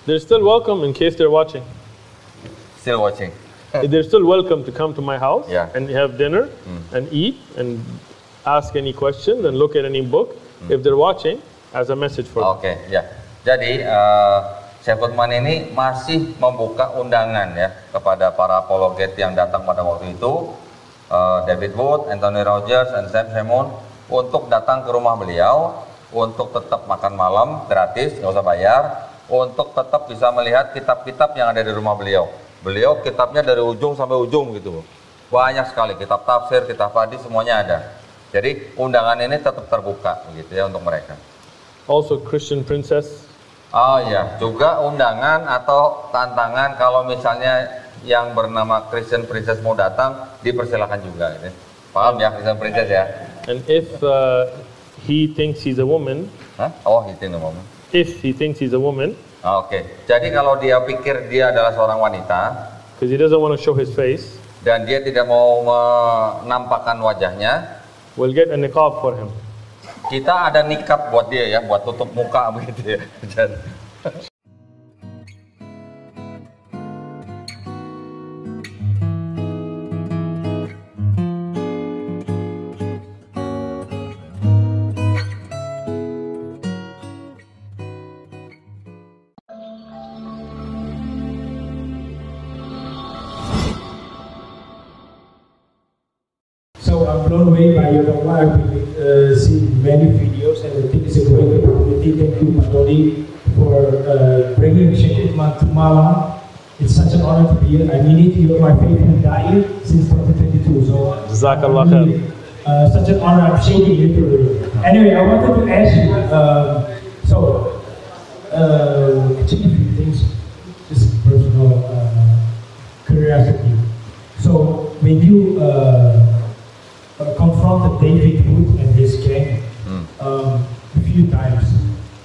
They're still welcome in case they're watching. Still watching. They're still welcome to come to my house and have dinner and eat and ask any questions and look at any book if they're watching as a message for them. Oke, ya. Jadi Syekh Uthman ini masih membuka undangan ya kepada para apologet yang datang pada waktu itu, David Wood, Anthony Rogers, dan Sam Shamoun, untuk datang ke rumah beliau untuk tetap makan malam gratis, nggak usah bayar, untuk tetap bisa melihat kitab-kitab yang ada di rumah beliau. Beliau kitabnya dari ujung sampai ujung gitu, banyak sekali kitab tafsir, kitab hadis, semuanya ada. Jadi undangan ini tetap terbuka gitu ya untuk mereka. Also Christian Princess. Oh iya, juga undangan atau tantangan kalau misalnya yang bernama Christian Princess mau datang, dipersilakan juga gitu. Paham ya Christian Princess ya? And if he thinks he's a woman. Huh? Oh, he thinks a woman. If he thinks he's a woman. Oke. Jadi kalau dia pikir dia adalah seorang wanita, because he doesn't want to show his face, dan dia tidak mau menampakkan wajahnya, we'll get a niqab for him. Kita ada nikab buat dia ya, buat tutup muka begitu ya. So I'm blown away by your dakwah. I've seen many videos and I think it's a great opportunity. Thank you, Matoli, for bringing Sheikh Uthman to Malang. It's such an honor to be here. I mean it, you're my favorite da'i since 2022. So Jazakallah khair. Such an honor, I'm shaking literally. Anyway, I wanted to ask you, actually a few things, just personal curiosity. So when you confronted David Wood and his gang a few times,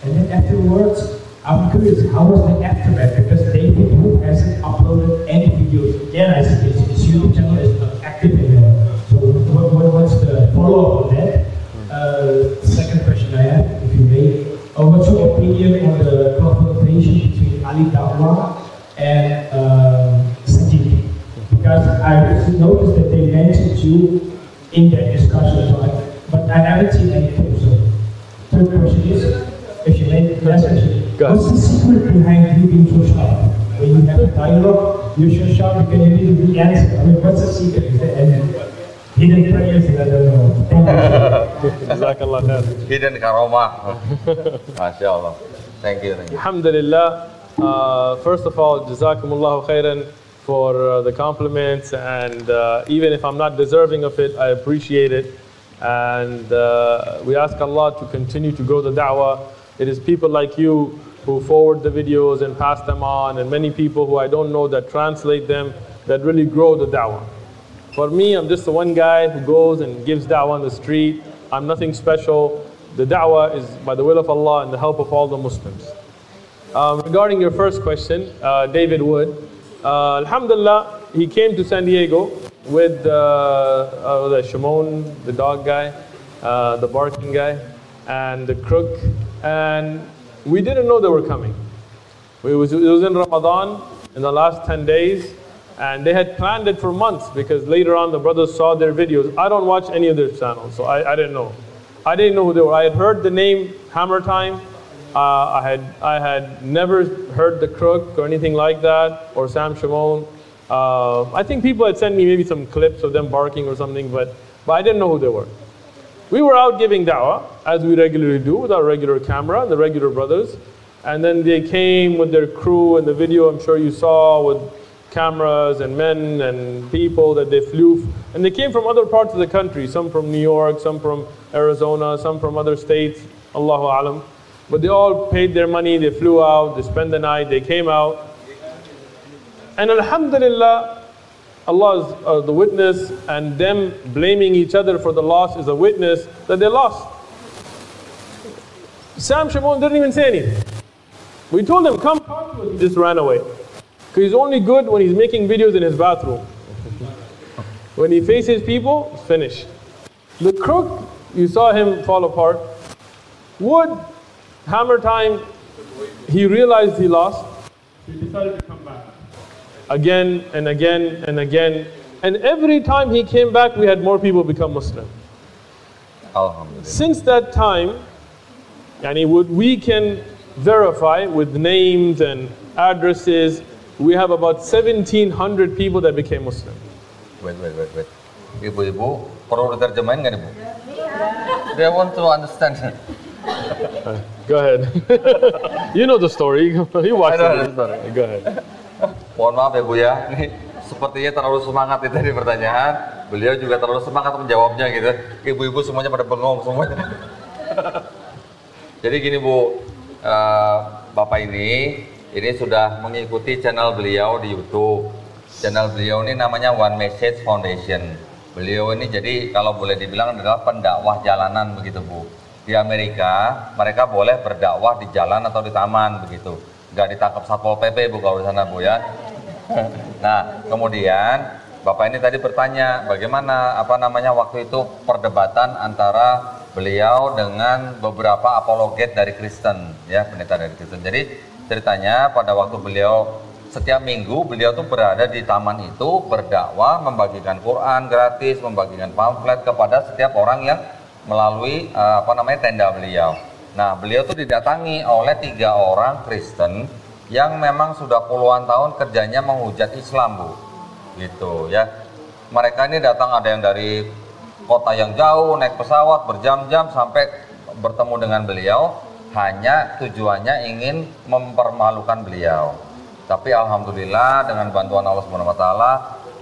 and then afterwards, I'm curious, how was the aftermath? Because David Wood hasn't uploaded any videos. Again, I see his YouTube channel is not active anymore. So what's the follow-up on that? Second question I have, if you may, what's your opinion on the confrontation between Ali Dawah and Sajid? Because I noticed that they mentioned you in that discussion, but I haven't seen any clips. So, third question is, if you may, last question, what's the secret behind you being so sharp? When you have a dialogue, you're so sharp, you can immediately answer. I mean, what's the secret? Is there any hidden prayers? I don't know. Thank you. Jazakallah khair. Hidden karomah. Masya Allah. Thank you. Alhamdulillah. First of all, Jazakumullahu khairan for the compliments, and even if I'm not deserving of it, I appreciate it. And we ask Allah to continue to grow the da'wah. It is people like you who forward the videos and pass them on, and many people who I don't know that translate them, that really grow the da'wah. For me, I'm just the one guy who goes and gives da'wah on the street. I'm nothing special. The da'wah is by the will of Allah and the help of all the Muslims. Regarding your first question, David Wood, Alhamdulillah, he came to San Diego with Shamoun, the dog guy, the barking guy, and the crook, and we didn't know they were coming. It was in Ramadan, in the last 10 days, and they had planned it for months because later on the brothers saw their videos. I don't watch any of their channels, so I didn't know. I didn't know who they were. I had heard the name Hammer Time. I had never heard the Crook or anything like that, or Sam Shamoun. I think people had sent me maybe some clips of them barking or something, but I didn't know who they were. We were out giving da'wah, as we regularly do, with our regular camera, the regular brothers. And then they came with their crew, and the video I'm sure you saw with cameras and men and people that they flew. And they came from other parts of the country, some from New York, some from Arizona, some from other states, Allahu Alam. But they all paid their money, they flew out, they spent the night, they came out. And Alhamdulillah, Allah is the witness, and them blaming each other for the loss is a witness that they lost. Sam Shamoun didn't even say anything. We told him, come talk to us, he just ran away. Because he's only good when he's making videos in his bathroom. When he faces people, it's finished. The Crook, you saw him fall apart. Wood, Hammer Time, he realized he lost. he decided to come back. Again and again and again. And every time he came back, we had more people become Muslim. Alhamdulillah. Since that time, we can verify with names and addresses, we have about 1,700 people that became Muslim. Wait. Ibu-ibu, perlu diterjemahin nggak nih, Bu? They want to understand. Go ahead. You know the story. You watched the story. Go ahead. Mohon maaf ya Bu ya, ini sepertinya terlalu semangat itu di pertanyaan. Beliau juga terlalu semangat menjawabnya gitu. Ibu-ibu semuanya pada bengong semuanya. Jadi gini Bu, Bapak ini sudah mengikuti channel beliau di YouTube. Channel beliau ini namanya One Message Foundation. Beliau ini jadi kalau boleh dibilang adalah pendakwah jalanan begitu Bu. Di Amerika mereka boleh berdakwah di jalan atau di taman begitu. Nggak ditangkap Satpol PP Bu kalau di sana Bu ya. Nah kemudian Bapak ini tadi bertanya bagaimana waktu itu perdebatan antara beliau dengan beberapa apologet dari Kristen ya, pendeta dari Kristen. Jadi ceritanya pada waktu beliau setiap minggu beliau tuh berada di taman itu berdakwah, membagikan Quran gratis, membagikan pamflet kepada setiap orang yang melalui tenda beliau. Nah, beliau tuh didatangi oleh 3 orang Kristen yang memang sudah puluhan tahun kerjanya menghujat Islam, Bu. Gitu ya. Mereka ini datang ada yang dari kota yang jauh, naik pesawat berjam-jam sampai bertemu dengan beliau, hanya tujuannya ingin mempermalukan beliau. Tapi alhamdulillah dengan bantuan Allah SWT,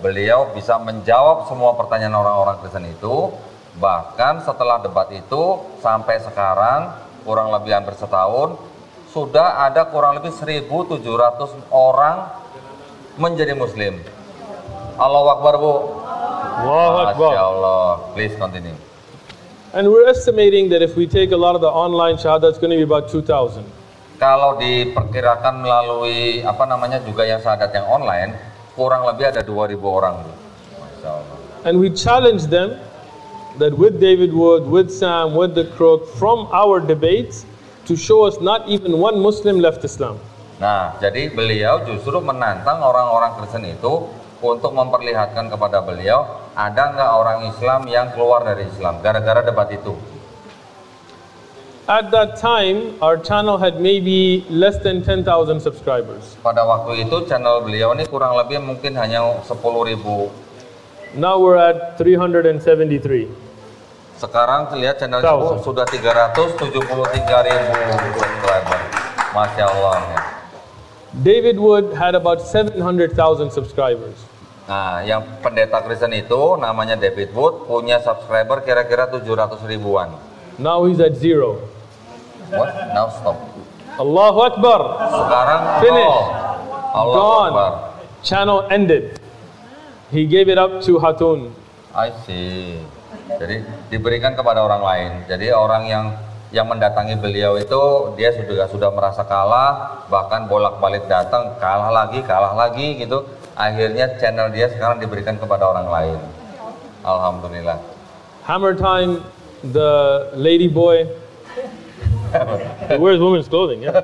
beliau bisa menjawab semua pertanyaan orang-orang Kristen itu. Bahkan setelah debat itu sampai sekarang kurang lebih hampir setahun, sudah ada kurang lebih 1.700 orang menjadi Muslim. Allahu Akbar, Bu. Masya Allah. Please continue. And we're estimating that if we take a lot of the online shahada, it's going to be about 2,000. Kalau diperkirakan melalui juga yang syahadat yang online, kurang lebih ada 2.000 orang. Masya Allah. And we challenge them that with David Wood, with Sam, with the Crook, from our debates, to show us not even one Muslim left Islam. Nah, jadi beliau justru menantang orang-orang Kristen itu untuk memperlihatkan kepada beliau ada nggak orang Islam yang keluar dari Islam gara-gara debat itu. At that time, our channel had maybe less than 10,000 subscribers. Pada waktu itu channel beliau ini kurang lebih mungkin hanya 10.000. Now we're at 373. Sekarang lihat channel itu sudah 373.000 subscriber. Masya Allah. Ya. David Wood had about 700,000 subscribers. Nah, yang pendeta Kristen itu namanya David Wood punya subscriber kira-kira 700 ribuan. Now he's at 0. What? Now stop. Allahu Akbar. Sekarang finished. Allah Gone. Akbar. Channel ended. He gave it up to Hatun. I see. Jadi diberikan kepada orang lain. Jadi orang yang mendatangi beliau itu dia sudah merasa kalah, bahkan bolak-balik datang, kalah lagi gitu. Akhirnya channel dia sekarang diberikan kepada orang lain. Alhamdulillah. Hammer Time, the lady boy, he wears women's clothing, yeah.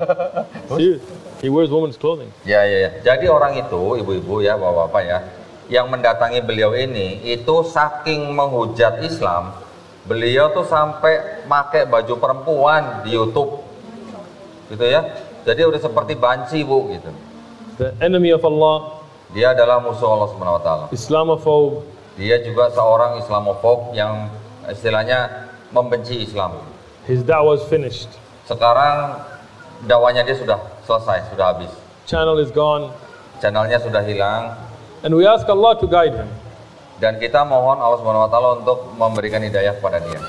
Serious. He wears women's clothing. Ya. Jadi orang itu, ibu-ibu ya, bapak-bapak ya, yang mendatangi beliau ini itu saking menghujat Islam, beliau tuh sampai pakai baju perempuan di YouTube, gitu ya. Jadi udah seperti banci, Bu, gitu. The enemy of Allah. Dia adalah musuh Allah SWT. Islamophobe. Dia juga seorang Islamophobe yang istilahnya membenci Islam. His da'wah is finished. Sekarang dakwanya dia sudah selesai, sudah habis. Channel is gone. Channelnya sudah hilang. And we ask Allah to guide him. Dan kita mohon Allah SWT untuk memberikan hidayah kepada dia.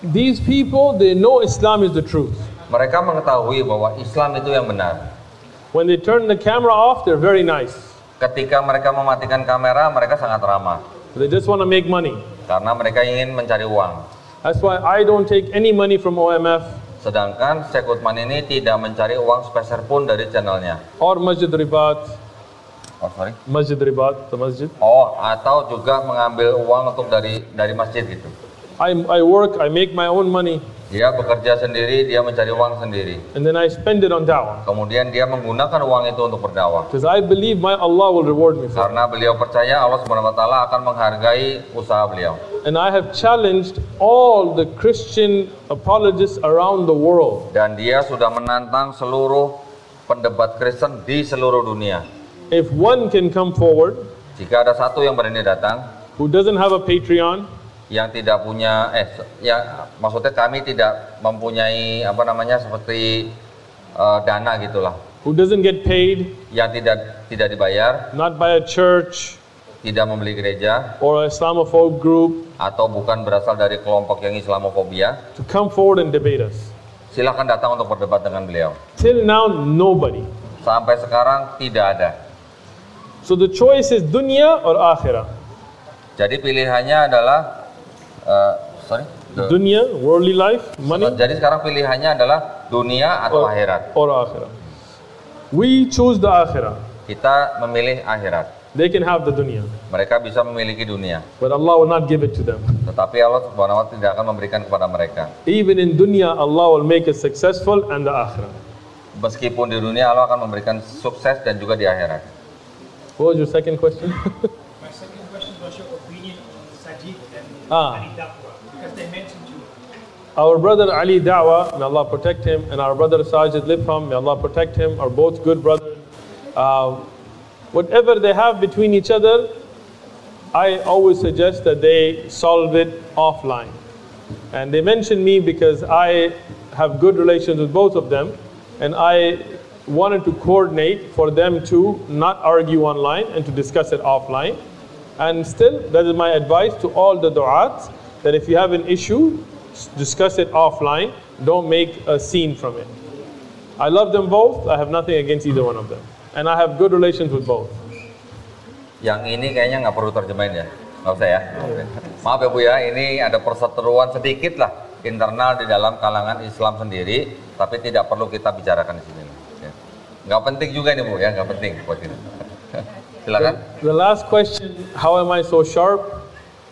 These people, they know Islam is the truth. Mereka mengetahui bahwa Islam itu yang benar. When they turn the camera off, they're very nice. Ketika mereka mematikan kamera, mereka sangat ramah. They just want to make money. Karena mereka ingin mencari uang. That's why I don't take any money from OMF. Sedangkan Syekh Uthman ini tidak mencari uang sepeser pun dari channelnya. Or Masjid Ribat. Oh, sorry. Masjid Ribat, the masjid. Oh, atau juga mengambil uang untuk dari masjid gitu. I work, I make my own money. Dia bekerja sendiri, dia mencari uang sendiri. And then I spend it on da'wah. Kemudian dia menggunakan uang itu untuk berdakwah. Because I believe my Allah will reward me for it. Karena beliau percaya Allah Subhanahu wa taala akan menghargai usaha beliau. And I have challenged all the Christian apologists around the world. Dan dia sudah menantang seluruh pendebat Kristen di seluruh dunia. If one can come forward Jika ada satu yang berani datang, who doesn't have a Patreon, yang tidak punya, maksudnya kami tidak mempunyai seperti dana gitulah, who doesn't get paid, yang tidak dibayar, not by a church tidak membeli gereja, or a Islamophobe group, atau bukan berasal dari kelompok yang Islamofobia, to come forward and debate us. silakan datang untuk berdebat dengan beliau. Till now, nobody. Sampai sekarang tidak ada. So the choice is dunya or akhirah. Jadi pilihannya adalah Dunya, worldly life, money, Jadi sekarang pilihannya adalah dunia atau akhirat. or akhirah. We choose the akhirah. Kita memilih akhirat. They can have the dunya, Mereka bisa memiliki dunia, but Allah will not give it to them. tetapi Allah Subhanahu wa taala tidak akan memberikan kepada mereka. Even in dunya, Allah will make us successful and the akhirah. Meskipun di dunia Allah akan memberikan sukses dan juga di akhirat. What was your second question? My second question was your opinion on Sajid and Ah. Ali Dawah, because they mentioned you. Our brother Ali Dawah, may Allah protect him, and our brother Sajid Lipham, may Allah protect him, are both good brothers. Whatever they have between each other, I always suggest that they solve it offline. And they mentioned me because I have good relations with both of them, and I wanted to coordinate for them to not argue online and to discuss it offline. And still, that is my advice to all the du'ats, that if you have an issue, discuss it offline, don't make a scene from it. I love them both, I have nothing against either one of them. And I have good relations with both. Yang ini kayaknya nggak perlu terjemahin ya, nggak usah ya. Maaf ya Bu ya, ini ada perseteruan sedikit lah internal di dalam kalangan Islam sendiri, tapi tidak perlu kita bicarakan di sini. Ya. Nggak penting juga nih Bu ya, nggak penting buat ini. Silakan. The last question, how am I so sharp?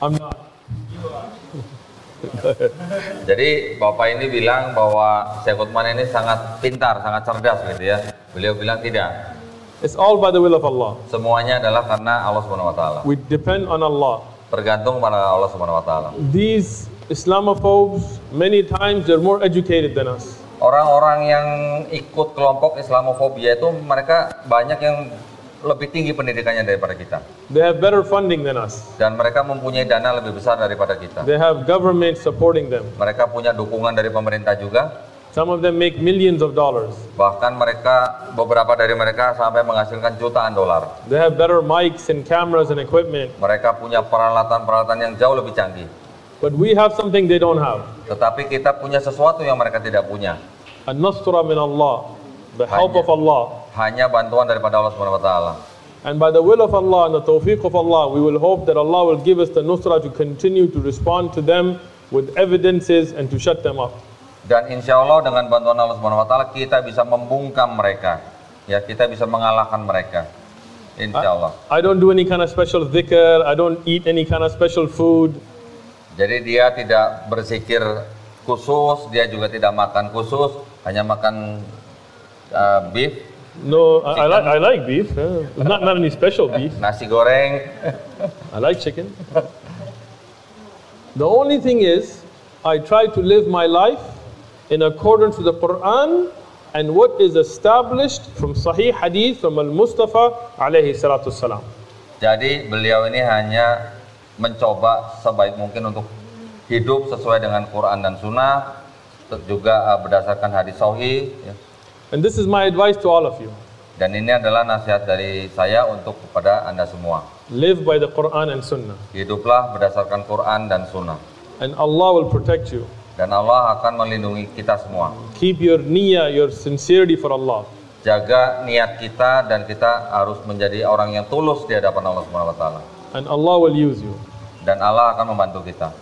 I'm not. Jadi Bapak ini bilang bahwa Syekh Utsman ini sangat pintar, sangat cerdas gitu ya. Beliau bilang tidak. It's all by the will of Allah. Semuanya adalah karena Allah Subhanahu wa taala. We depend on Allah. Tergantung pada Allah Subhanahu wa taala. These Islamophobes, many times they're more educated than us. Orang-orang yang ikut kelompok Islamofobia itu mereka banyak yang lebih tinggi pendidikannya daripada kita. They have better funding than us. Dan mereka mempunyai dana lebih besar daripada kita. They have government supporting them. Mereka punya dukungan dari pemerintah juga. Some of them make millions of dollars. Bahkan beberapa dari mereka sampai menghasilkan jutaan dolar. They have better mics and cameras and equipment. Mereka punya peralatan-peralatan yang jauh lebih canggih. But we have something they don't have. Tetapi kita punya sesuatu yang mereka tidak punya. An-nasra min Allah. The help of Allah. Hanya bantuan daripada Allah Subhanahu wa taala. And by the will of Allah and the tawfiq of Allah, we will hope that Allah will give us the nusra to continue to respond to them with evidences and to shut them up. Dan insya Allah dengan bantuan Allah Subhanahu wa taala kita bisa membungkam mereka. Ya, kita bisa mengalahkan mereka. Insya Allah. I don't do any kind of special dhikr, I don't eat any kind of special food. Jadi dia tidak berzikir khusus, dia juga tidak makan khusus, hanya makan beef. No, I like beef. Not any special beef. Nasi goreng. I like chicken. The only thing is, I try to live my life in accordance with the Quran and what is established from Sahih Hadith from Al-Mustafa alayhi salatu salam. Jadi beliau ini hanya mencoba sebaik mungkin untuk hidup sesuai dengan Quran dan Sunnah, juga berdasarkan hadis sahih. Ya. And this is my advice to all of you. Dan ini adalah nasihat dari saya untuk kepada Anda semua. Live by the Quran and Sunnah. Hiduplah berdasarkan Quran dan Sunnah. And Allah will protect you. Dan Allah akan melindungi kita semua. Keep your niyyah, your sincerity for Allah. Jaga niat kita dan kita harus menjadi orang yang tulus di hadapan Allah Subhanahu wa taala. And Allah will use you. Dan Allah akan membantu kita.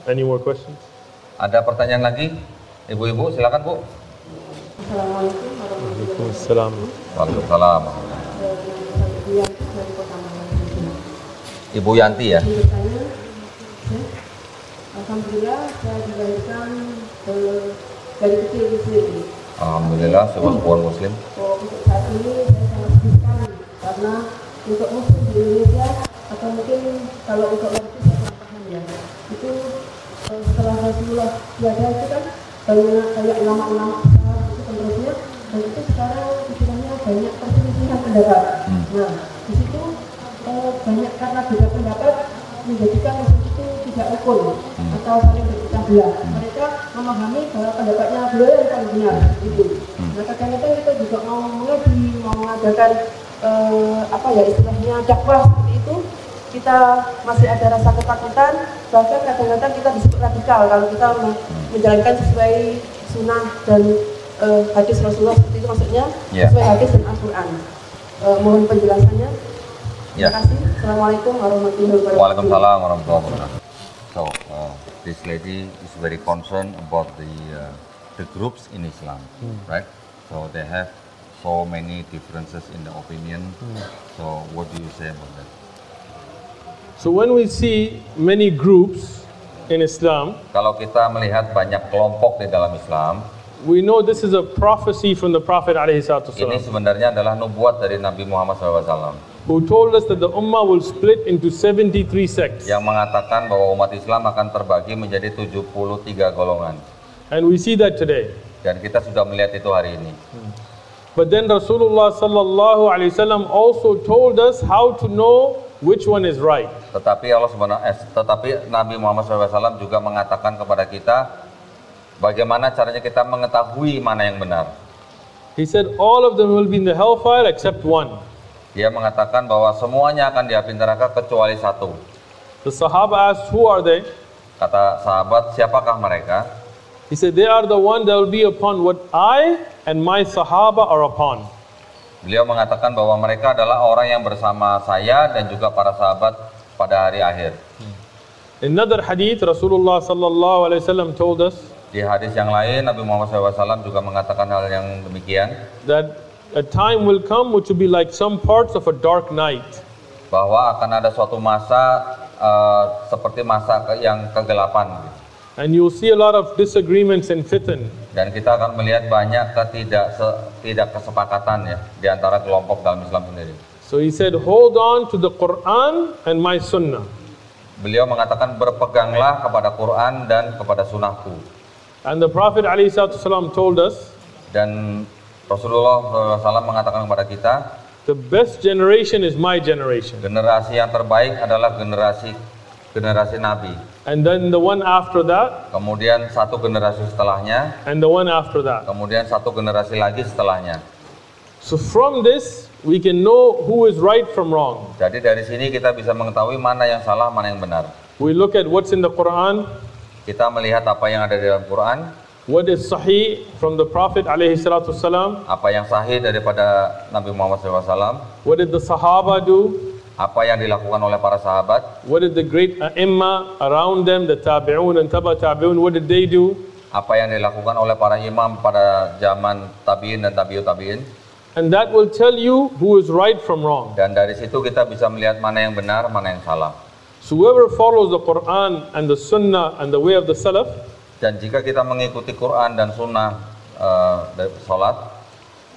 Any more questions? Ada pertanyaan lagi? Ibu-ibu silakan Bu. Assalamualaikum warahmatullahi Waalaikumsalam. Waalaikumsalam. Ibu Yanti ya. wabarakatuh. Alhamdulillah saya dilahirkan dari kecil di sini. Alhamdulillah, she was born Muslim. Untuk saat ini saya sangat sedih sekali karena untuk Muslim di Indonesia atau mungkin kalau untuk orang itu saya kurang paham ya. Itu setelah Rasulullah tiada itu kan banyak kayak ulama-ulama besar itu penerusnya, dan itu sekarang istilahnya banyak perselisihan pendapat. Nah di situ banyak karena beda pendapat menjadikan Muslim itu tidak rukun atau saling berpecah belah. Mereka memahami bahwa pendapatnya beliau yang paling benar itu. Nah kadang-kadang kita juga mau mengaji, mau mengadakan apa ya istilahnya dakwah seperti itu, kita masih ada rasa ketakutan, bahkan kadang-kadang kita disebut radikal kalau kita menjalankan sesuai sunnah dan hadis Rasulullah seperti itu, maksudnya sesuai hadis dan Al-Quran. Mohon penjelasannya. Terima kasih. Assalamualaikum warahmatullahi wabarakatuh. Waalaikumsalam warahmatullahi wabarakatuh. So this lady is very concerned about the groups in Islam, right? So they have so many differences in the opinion. So what do you say about that? So when we see many groups in Islam, Kalau kita melihat banyak kelompok di dalam Islam, we know this is a prophecy from the Prophet ini ﷺ, sebenarnya adalah nubuat dari Nabi Muhammad SAW who told us that the Ummah will split into 73 sects. yang mengatakan bahwa umat Islam akan terbagi menjadi 73 golongan. And we see that today. Dan kita sudah melihat itu hari ini. But then Rasulullah ﷺ also told us how to know which one is right. Tetapi tetapi Nabi Muhammad SAW juga mengatakan kepada kita bagaimana caranya kita mengetahui mana yang benar. He said all of them will be in the hellfire except one. Dia mengatakan bahwa semuanya akan di api neraka kecuali satu. The Sahaba asked, who are they? Kata sahabat, siapakah mereka? He said, they are the one that will be upon what I and my Sahaba are upon. Beliau mengatakan bahwa mereka adalah orang yang bersama saya dan juga para sahabat pada hari akhir. In another hadith, Rasulullah sallallahu alaihi wasallam told us Di hadis yang lain, Nabi Muhammad SAW juga mengatakan hal yang demikian, that a time will come which will be like some parts of a dark night. bahwa akan ada suatu masa seperti masa yang kegelapan. And you'll see a lot of disagreements and fitan. Dan kita akan melihat banyak tidak kesepakatan ya di antara kelompok dalam Islam sendiri. So he said, hold on to the Quran and my Sunnah. Beliau mengatakan berpeganglah kepada Quran dan kepada sunnahku. And the Prophet ﷺ told us, Dan Rasulullah SAW mengatakan kepada kita, the best generation is my generation. generasi yang terbaik adalah generasi Nabi. And then the one after that, Kemudian satu generasi setelahnya, and the one after that. kemudian satu generasi lagi setelahnya. So from this, we can know who is right from wrong. Jadi dari sini kita bisa mengetahui mana yang salah, mana yang benar. We look at what's in the Quran, Kita melihat apa yang ada di dalam Quran, what is sahih from the Prophet ﷺ, apa yang sahih daripada Nabi Muhammad SAW, what did the Sahaba do, apa yang dilakukan oleh para sahabat, what did the great A'imma around them, the Tabi'un and Taba Tabi'un, what did they do? apa yang dilakukan oleh para imam pada zaman tabi'in dan tabi'ut tabi'in. And that will tell you who is right from wrong. Dan dari situ kita bisa melihat mana yang benar, mana yang salah. So whoever follows the Quran and the Sunnah and the way of the Salaf, Dan jika kita mengikuti Quran dan Sunnah dari salat,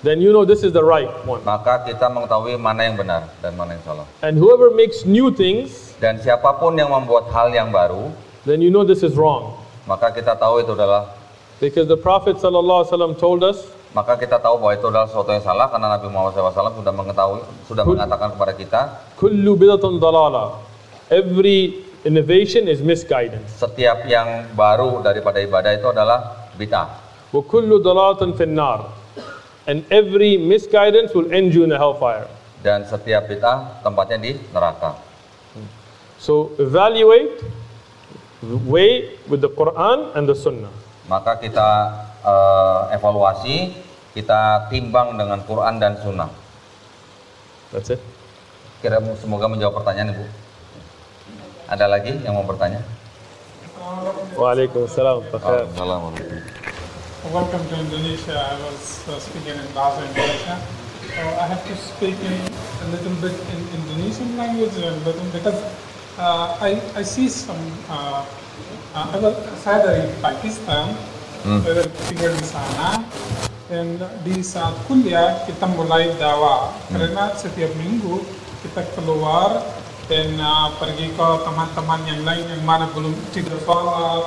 then you know this is the right one. maka kita mengetahui mana yang benar dan mana yang salah. And whoever makes new things, Dan siapapun yang membuat hal yang baru, then you know this is wrong. maka kita tahu itu adalah Because the Prophet ﷺ told us, maka kita tahu bahwa itu adalah sesuatu yang salah karena Nabi Muhammad SAW sudah mengatakan kepada kita, kullu bidatun dalala. Every innovation is misguidance. setiap yang baru daripada ibadah itu adalah bid'ah. Wa kullu dalalatin finnar. And every misguidance will end you in the hellfire. Dan setiap bid'ah tempatnya di neraka. So evaluate, weigh with the Quran and the Sunnah. Maka kita evaluasi, kita timbang dengan Quran dan Sunnah. That's it. Kira semoga menjawab pertanyaan Ibu. Ada lagi yang mau bertanya? Waalaikumsalam. Assalamualaikum. Welcome to Indonesia. I was speaking in Bahasa Indonesia. So I have to speak in a little bit in Indonesian language, a little because I see some. Saya dari Pakistan. Saya tinggal di sana. Dan di saat kuliah kita mulai dakwah. Karena setiap minggu kita keluar dan pergi ke teman-teman yang lain yang mana belum tidak sholat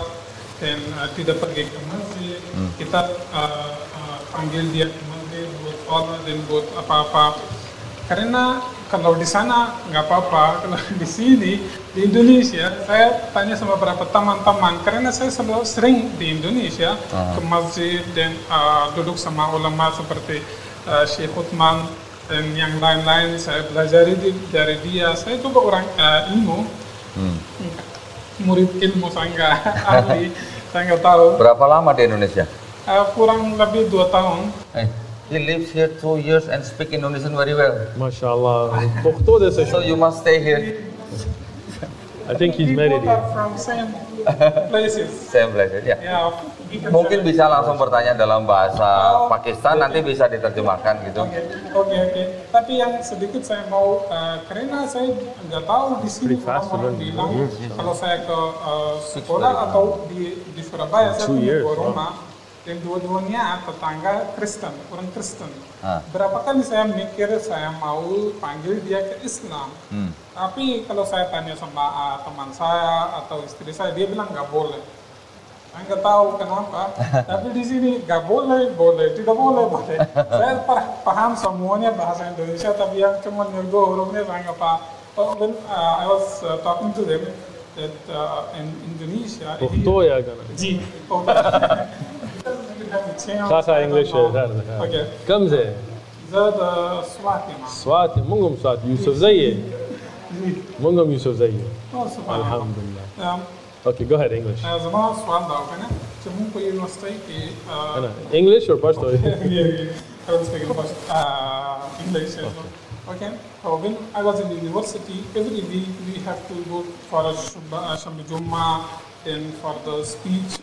dan tidak pergi ke masjid. Kita panggil dia ke masjid buat sholat dan buat apa-apa. Karena kalau di sana nggak apa-apa, kalau di sini di Indonesia saya tanya sama beberapa teman-teman karena saya selalu sering di Indonesia ke masjid dan duduk sama ulama seperti Syekh Uthman dan yang lain-lain. Saya belajar dari dia. Saya juga orang ilmu, murid ilmu, saya nggak ahli, saya nggak tahu. Berapa lama di Indonesia? Kurang lebih 2 tahun. He lives here 2 years and speak Indonesian very well. MashaAllah. Pukhto desa So shuk. you must stay here. I think he's We married both here. are from same places. Saya belajar ya. Yeah, Mungkin bisa langsung bertanya dalam bahasa Pakistan, nanti bisa diterjemahkan gitu. Oke. Tapi yang sedikit saya mau, karena saya nggak tahu di sini Pretty fast, orang bener. bilang kalau saya ke sekolah atau di Surabaya saya 2 punya years, 2 rumah dan dua-duanya tetangga Kristen, orang Kristen. Ah. Berapa kali saya mikir saya mau panggil dia ke Islam, tapi kalau saya tanya sama teman saya atau istri saya, dia bilang nggak boleh. Saya nggak tahu kenapa, tapi di sini nggak boleh, tidak boleh. Saya paham semuanya bahasa Indonesia, tapi yang cuma nirgo hurufnya saya nggak paham. When I was talking to them that in Indonesia, Pukhto ya kana. Ji, Khasa English है इधर. Okay. कम से زاد स्वाति माँ. स्वाति मुंगम स्वाति यूसुफ ज़ैये मुंगम यूसुफ ज़ैये. Oh, subhanallah. Alhamdulillah. Okay, go ahead English. زمان سوال دا وکنه چې موږ په یونیورسيټي کې Ana English or Pashto? I was speaking about English as well. Okay. So when I was in the university, every week we have to go for a Shamba Jumma and for the speech,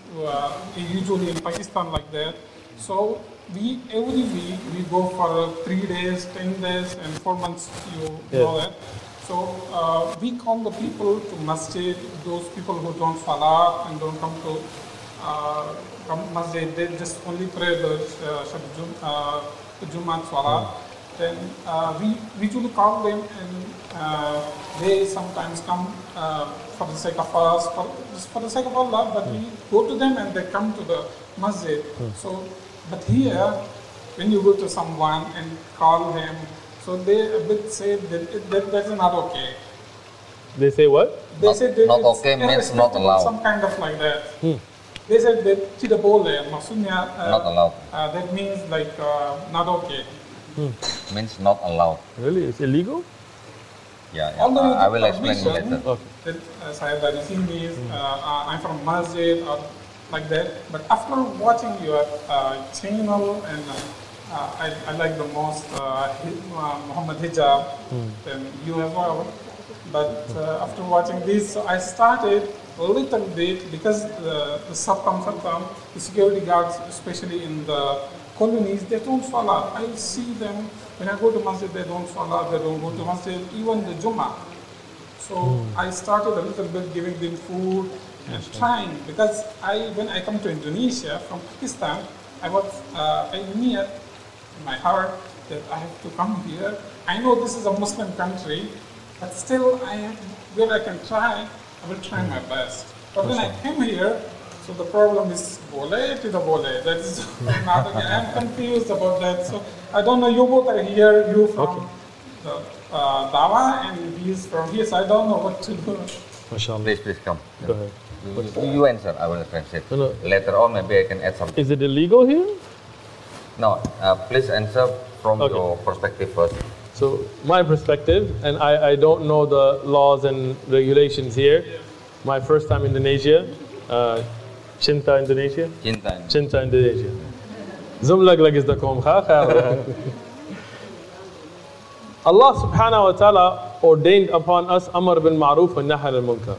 usually in Pakistan like that. So every week we go for 3 days, 10 days, and 4 months. You know that. So we call the people to masjid, those people who don't salat and don't come to masjid, they just only pray the Jumat salat. Then we usually call them and they sometimes come for the sake of us, for the sake of Allah, but we go to them and they come to the masjid. So, but here, when you go to someone and call him, so they a bit say that that's not okay. They say what? They Not- said that not it's okay means not irrespectable, allowed. Some kind of like that. They said that tidak boleh, maksudnya Not allowed. that means like not okay. Means not allowed. Really? It's illegal? Yeah, Although I will explain you permission, later. Okay. That saya dari sini, I'm from masjid or like that. But after watching your channel and I like the most Muhammad Hijab and you as well. But after watching this, so I started a little bit because the Sattam, the security guards, especially in the colonies, they don't salat. I see them when I go to masjid, they don't salat, they don't go to masjid, even the Jummah. So I started a little bit giving them food and trying because when I come to Indonesia from Pakistan, I knew in my heart that I have to come here. I know this is a Muslim country, but still where I can try, I will try my best. But when I came here, so the problem is boleh to the boleh. That is not okay. I'm confused about that. So I don't know. You both are here. You from the Dawa and he's from here. So I don't know what to do. MashaAllah. Please come. Go ahead. You answer, I will translate. No, no. Later on, maybe I can add something. Is it illegal here? No, please answer from Okay. your perspective first. So my perspective, and I don't know the laws and regulations here. My first time in Indonesia, Cinta Indonesia? Cinta. Cinta Indonesia. Zumlag lag is the kom kha Allah subhanahu wa ta'ala ordained upon us Amr bil Ma'ruf and Nahy al Munkar.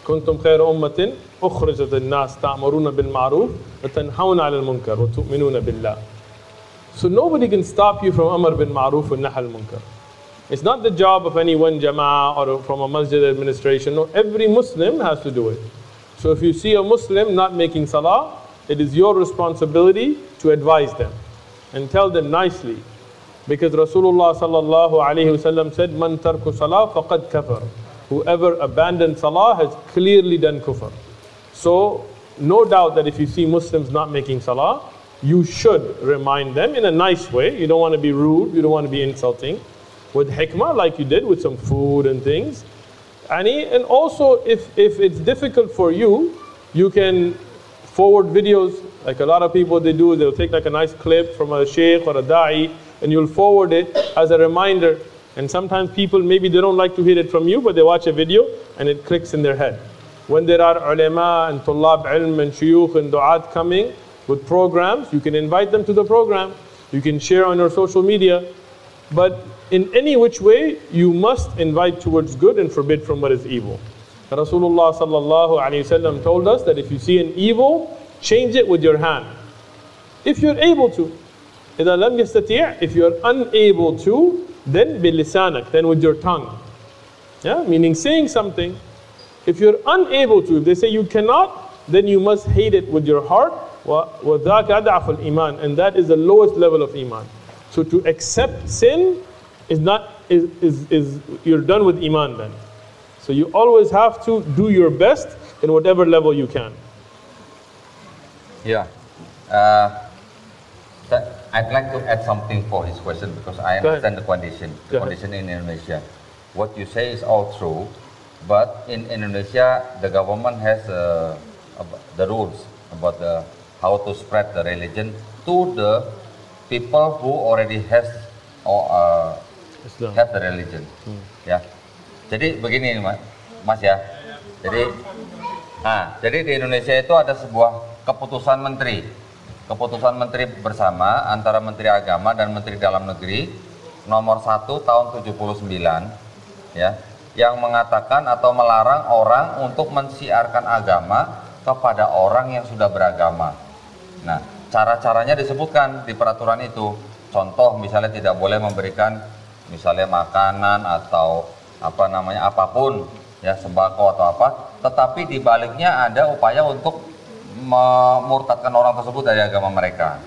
كنتم خير أمة أخرجت الناس تأمرون بالمعروف وتنهون عن المنكر وتؤمنون بالله. So nobody can stop you from Amr bil Ma'ruf and Nahy al Munkar. It's not the job of any one jama'ah or from a masjid administration. No, every Muslim has to do it. So if you see a Muslim not making salah, it is your responsibility to advise them and tell them nicely. Because Rasulullah sallallahu alayhi wasallam said, "Man tarku salah faqad kafar." Whoever abandoned salah has clearly done kufr. So, no doubt that if you see Muslims not making salah, you should remind them in a nice way. You don't want to be rude, you don't want to be insulting. With hikmah, like you did with some food and things. And also, if it's difficult for you, you can forward videos, like a lot of people they do, they'll take like a nice clip from a sheikh or a da'i, and you'll forward it as a reminder. And sometimes people, maybe they don't like to hear it from you, but they watch a video and it clicks in their head. When there are ulama and tullab ilm and shuyukh and du'at coming with programs, you can invite them to the program. You can share on your social media. But in any which way, you must invite towards good and forbid from what is evil. Rasulullah sallallahu alayhi wasallam told us that if you see an evil, change it with your hand. If you're able to. إِذَا لَمْ يَسْتَطِيعْ, if you're unable to, then بِلِسَانَك, then with your tongue. Yeah, meaning saying something. If you're unable to, if they say you cannot, then you must hate it with your heart. وَذَاكَ أَدْعَفُ الْإِيمَانِ, and that is the lowest level of iman. So to accept sin is you're done with iman then. So you always have to do your best in whatever level you can. Yeah. I'd like to add something for his question because I understand the condition in Indonesia. What you say is all true, but in Indonesia the government has the rules about how to spread the religion to the people who already have the religion. Ya. Jadi begini Mas ya. Jadi di Indonesia itu ada sebuah keputusan menteri bersama antara Menteri Agama dan Menteri Dalam Negeri nomor 1 tahun 79 ya, yang mengatakan atau melarang orang untuk mensiarkan agama kepada orang yang sudah beragama. Nah, cara-caranya disebutkan di peraturan itu. Contoh misalnya tidak boleh memberikan misalnya makanan atau apapun ya, sembako atau apa, tetapi di baliknya ada upaya untuk memurtadkan orang tersebut dari agama mereka.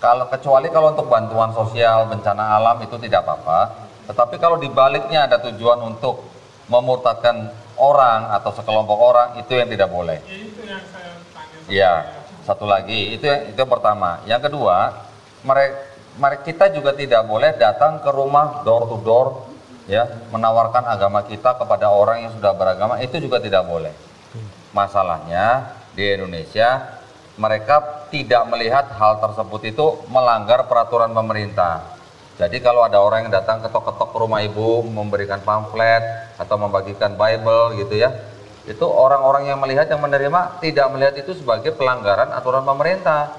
Kecuali kalau untuk bantuan sosial, bencana alam itu tidak apa-apa. Tetapi kalau di baliknya ada tujuan untuk memurtadkan orang atau sekelompok orang, itu yang tidak boleh. Itu yang saya tanya. Ya, satu lagi, itu yang pertama. Yang kedua, kita juga tidak boleh datang ke rumah door to door, ya, menawarkan agama kita kepada orang yang sudah beragama, itu juga tidak boleh. Masalahnya di Indonesia, mereka tidak melihat hal tersebut itu melanggar peraturan pemerintah. Jadi kalau ada orang yang datang ketok-ketok ke rumah ibu, memberikan pamflet atau membagikan Bible gitu ya, itu orang-orang yang melihat, yang menerima, tidak melihat itu sebagai pelanggaran aturan pemerintah.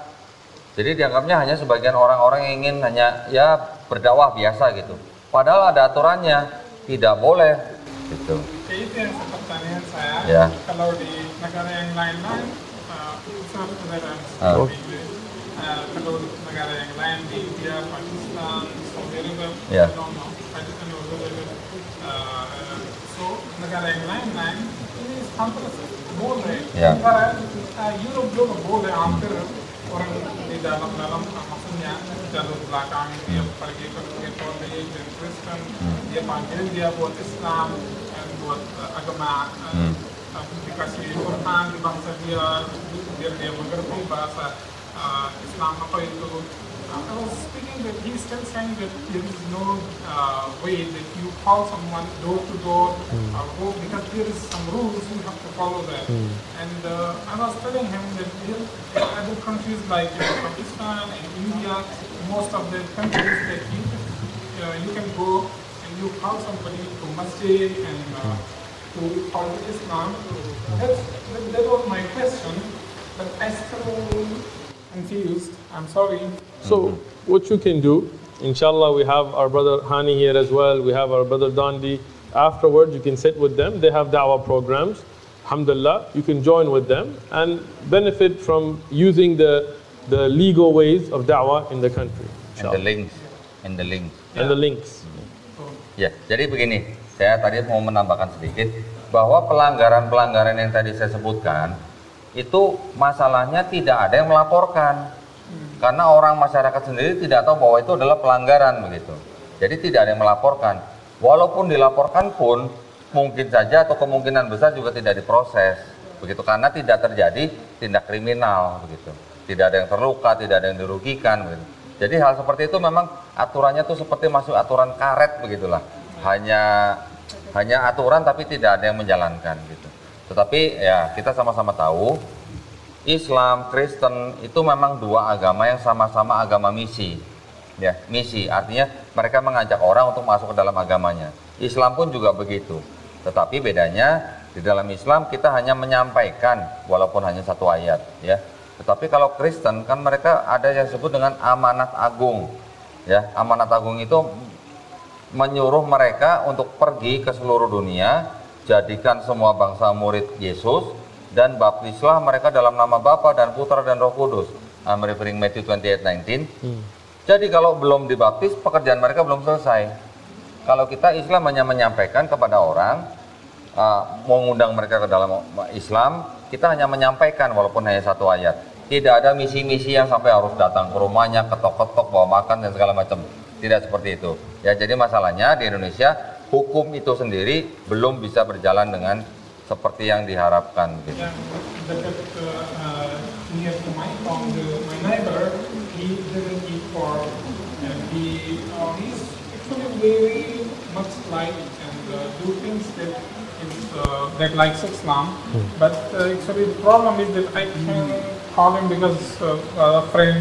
Jadi dianggapnya hanya sebagian orang-orang yang ingin hanya ya berdakwah biasa gitu. Padahal ada aturannya, tidak boleh gitu. Itu yang pertanyaan saya. Ya. Kalau di negara yang lain-lain, kalau negara yang lain di India, Pakistan, Saudi Arabia, so negara yang lain-lain ini hampir boleh. Negara Europe juga boleh hampir orang di dalam maksudnya jalur belakang dia pergi ke Katolik dan Kristen, dia panggil dia buat Islam dan buat agama, dikasih Quran di bangsa dia, biar dia mengerti bahasa Islam apa itu. I was speaking that he's still saying that there is no way that you call someone door to door or go, because there is some rules you have to follow that. And I was telling him that in other countries like Pakistan and India, most of the countries that you can go and you call somebody to masjid and to follow Islam. That was my question, but I still confused. I'm sorry. So what you can do, inshallah, we have our brother Hani here as well, we have our brother Dandi. Afterwards you can sit with them, they have da'wah programs, alhamdulillah, you can join with them and benefit from using the legal ways of da'wah in the country, inshallah. And the links. Ya, jadi begini, saya tadi mau menambahkan sedikit bahwa pelanggaran-pelanggaran yang tadi saya sebutkan itu masalahnya tidak ada yang melaporkan. Karena orang masyarakat sendiri tidak tahu bahwa itu adalah pelanggaran begitu. Jadi tidak ada yang melaporkan. Walaupun dilaporkan pun mungkin saja atau kemungkinan besar juga tidak diproses begitu, karena tidak terjadi tindak kriminal begitu. Tidak ada yang terluka, tidak ada yang dirugikan begitu. Jadi hal seperti itu memang aturannya tuh seperti masuk aturan karet begitulah. Hanya aturan tapi tidak ada yang menjalankan gitu. Tetapi ya kita sama-sama tahu Islam, Kristen itu memang dua agama yang sama-sama agama misi. Ya, misi artinya mereka mengajak orang untuk masuk ke dalam agamanya. Islam pun juga begitu. Tetapi bedanya di dalam Islam kita hanya menyampaikan walaupun hanya satu ayat, ya. Tetapi kalau Kristen kan mereka ada yang disebut dengan amanat agung. Ya, amanat agung itu menyuruh mereka untuk pergi ke seluruh dunia, jadikan semua bangsa murid Yesus, dan baptislah mereka dalam nama Bapa dan Putra dan Roh Kudus. I'm referring Matthew 28:19. Jadi kalau belum dibaptis, pekerjaan mereka belum selesai. Kalau kita Islam hanya menyampaikan kepada orang, mengundang mereka ke dalam Islam, kita hanya menyampaikan walaupun hanya satu ayat. Tidak ada misi-misi yang sampai harus datang ke rumahnya, ketok-ketok, bawa makan dan segala macam. Tidak seperti itu. Ya, jadi masalahnya di Indonesia hukum itu sendiri belum bisa berjalan dengan seperti yang diharapkan. Gitu. Yeah, near to my neighbor, he didn't eat pork, and he's actually very much like and do things that likes Islam. But actually the problem is that I can call him because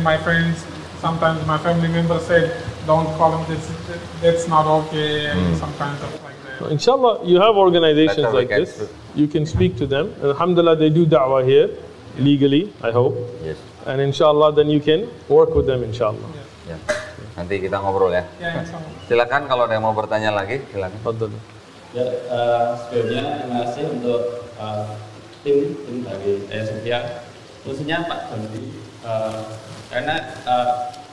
my friends, sometimes my family members said, don't call him this, that's not okay, and sometimes stuff like that. So inshallah, you have organizations like this. You can speak to them. Alhamdulillah, they do da'wah here, legally, I hope. Yes. And inshallah, then you can work with them, inshallah. Ya. Nanti kita ngobrol ya. Yeah, Silakan kalau ada yang mau bertanya lagi, silakan. Fadal. Ya, sebelumnya terima kasih untuk tim dari Sofia, khususnya Pak Dondi, karena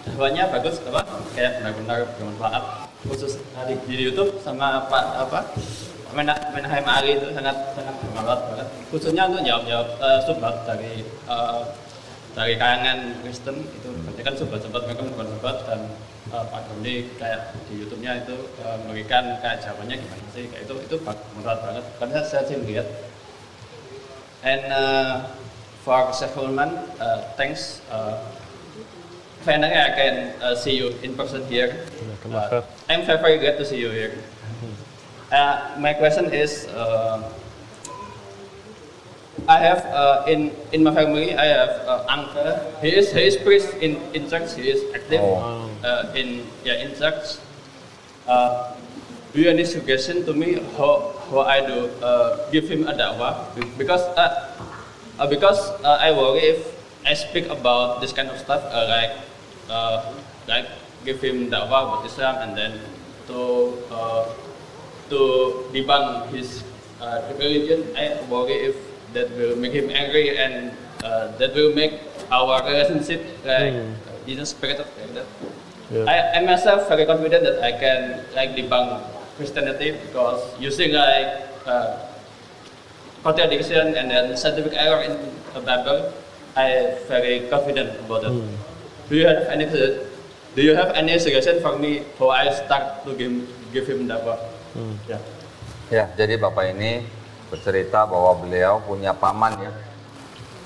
dakwahnya bagus, kayak benar-benar bermanfaat. Khusus di YouTube sama Pak Menahem Ali itu sangat bermanfaat banget. Khususnya untuk jawab subhat dari kalangan Kristen itu, kan sobat-sobat mereka bukan sobat, dan Pak Dondi kayak di YouTube-nya itu memberikan kayak jawabannya gimana sih, kayak itu bermanfaat banget. Karena saya sih lihat. And for Shefulman, thanks. Finally, I can see you in person here. I'm very glad to see you here. My question is, I have in my family, I have uncle. He is priest in church. He is active in church. Do you have any suggestion to me how I do give him a da'wah? Because I worry if I speak about this kind of stuff, like give him da'wah about Islam, and then to debunk his religion, I worry if that will make him angry, and that will make our relationship in a spirit of like that. Yeah. I myself very confident that I can debunk Christianity, because using contradiction and then scientific error in the Bible, I very confident about it. Do you have any suggestion for me how I start to give him da'wah? Yeah. Ya, jadi Bapak ini bercerita bahwa beliau punya paman ya.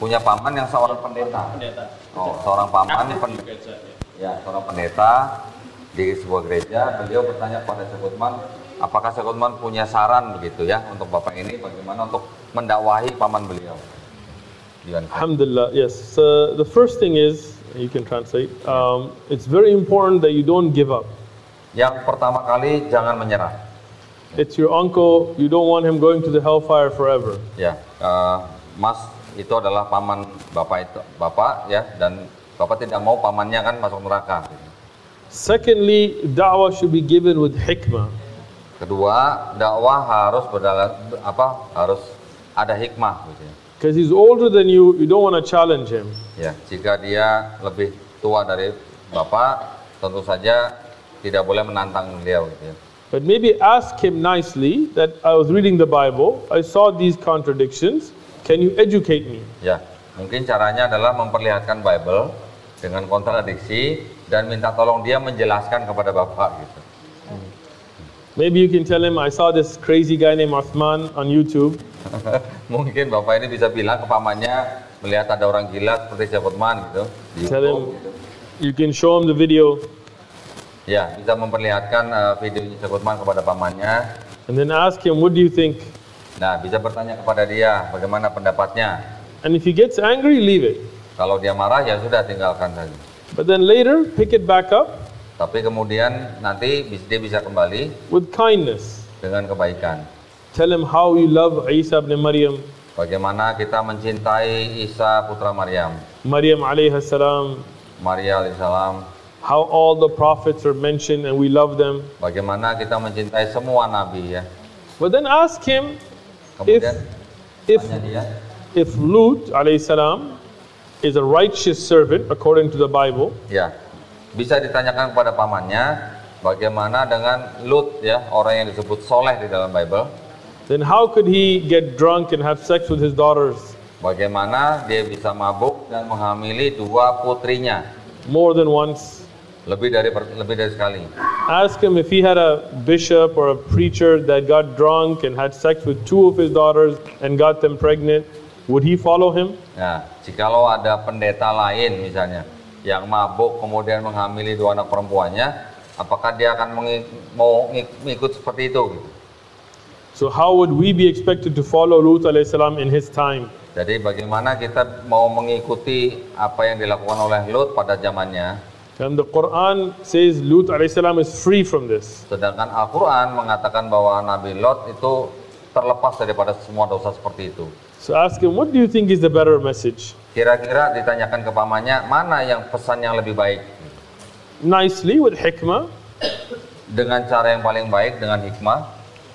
Punya paman yang seorang pendeta. Oh, seorang paman pendeta. Ya, seorang pendeta di sebuah gereja. Beliau bertanya kepada Syekh Utsman, apakah Syekh Utsman punya saran begitu ya untuk Bapak ini bagaimana untuk mendakwahi paman beliau? Alhamdulillah, yes. So the first thing is, you can translate, it's very important that you don't give up. Yang pertama kali, jangan menyerah. It's your uncle, you don't want him going to the hellfire forever. Ya, Mas itu adalah paman Bapak ya, dan Bapak tidak mau pamannya kan masuk neraka. Secondly, da'wah should be given with hikmah. Kedua, dakwah harus harus ada hikmah gitu ya. Because he's older than you don't want to challenge him. Ya, jika dia lebih tua dari Bapak, tentu saja tidak boleh menantang beliau gitu ya. But maybe ask him nicely that I was reading the Bible, I saw these contradictions, can you educate me? Ya, Mungkin caranya adalah memperlihatkan Bible dengan kontradiksi dan minta tolong dia menjelaskan kepada Bapak gitu. Maybe you can tell him, I saw this crazy guy named Uthman on YouTube. Mungkin Bapak ini bisa bilang ke pamannya melihat ada orang gila seperti Syekh Uthman gitu. Di Tell him, YouTube, gitu. you can show him the video. Ya, bisa memperlihatkan videonya Syekh Uthman kepada pamannya. And then ask him, what do you think? Nah, bisa bertanya kepada dia bagaimana pendapatnya. And if he gets angry, leave it. Kalau dia marah ya sudah tinggalkan saja. But then later, pick it back up Tapi kemudian nanti dia bisa kembali with kindness. dengan kebaikan. Tell him how you love Isa ibn Maryam, Bagaimana kita mencintai Isa putra Maryam, Maryam alayhi salam, Maria alaihissalam. how all the prophets are mentioned and we love them. Bagaimana kita mencintai semua nabi ya. But then ask him Kemudian if tanya dia, if Lut alayhi salam is a righteous servant according to the Bible, ya bisa ditanyakan kepada pamannya, bagaimana dengan Lut ya, orang yang disebut soleh di dalam Bible. then how could he get drunk and have sex with his daughters Bagaimana dia bisa mabuk dan menghamili dua putrinya more than once? lebih dari sekali. Ask him if he had a bishop or a preacher that got drunk and had sex with two of his daughters and got them pregnant, would he follow him? Nah, jikalau ada pendeta lain misalnya yang mabuk kemudian menghamili dua anak perempuannya, apakah dia akan mau ngikut seperti itu? Gitu. So how would we be expected to follow Lut alayhi salam in his time? Jadi bagaimana kita mau mengikuti apa yang dilakukan oleh Lut pada zamannya? And the Quran says Lut alayhi salam is free from this. Sedangkan Al-Quran mengatakan bahwa Nabi Lot itu terlepas daripada semua dosa seperti itu. So ask him, what do you think is the better message? Kira-kira ditanyakan ke pamannya, mana yang pesan yang lebih baik? Nicely with hikmah. Dengan cara yang paling baik, dengan hikmah.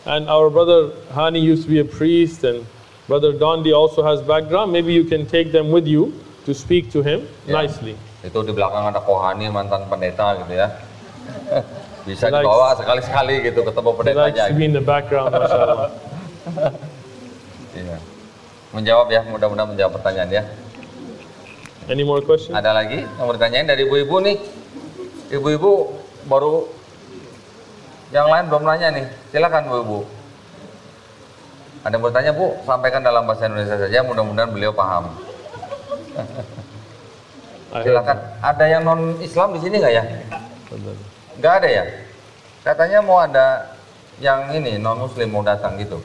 And our brother Hani used to be a priest, and brother Dondi also has background. Maybe you can take them with you to speak to him Ya. nicely. Itu di belakang ada Kohani, mantan pendeta gitu ya. Bisa Like- dibawa sekali-sekali gitu ketemu He likes pendetanya. to be in the background, mashallah. Iya. Menjawab ya, mudah-mudahan menjawab pertanyaan ya. Any more questions? Ada lagi yang mau ditanyain dari ibu-ibu nih? Ibu-ibu baru, yang lain belum nanya nih. Silakan ibu-ibu. Ada yang bertanya Bu, sampaikan dalam bahasa Indonesia saja, mudah-mudahan beliau paham. I heard Silakan. Ada yang non Islam di sini nggak ya? that. Nggak ada ya? Katanya mau ada yang ini non Muslim mau datang gitu.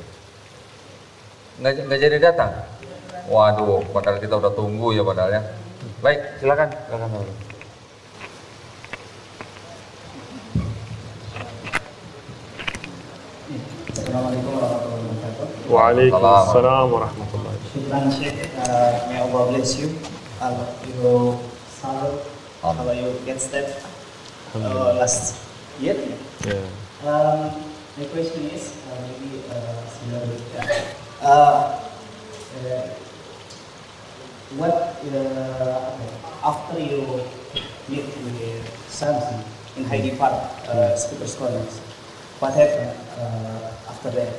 Nggak jadi datang. Waduh, padahal kita udah tunggu ya padahal ya. Baik, silakan. Silakan. Assalamualaikum warahmatullahi wabarakatuh. Waalaikumsalam warahmatullahi. Shukran Sheikh, may Allah bless you. You salad, how you get that last year? Yeah. My question is maybe similar with what after you meet with Samson in Heidi Park, Speaker's Corner, what happened after that?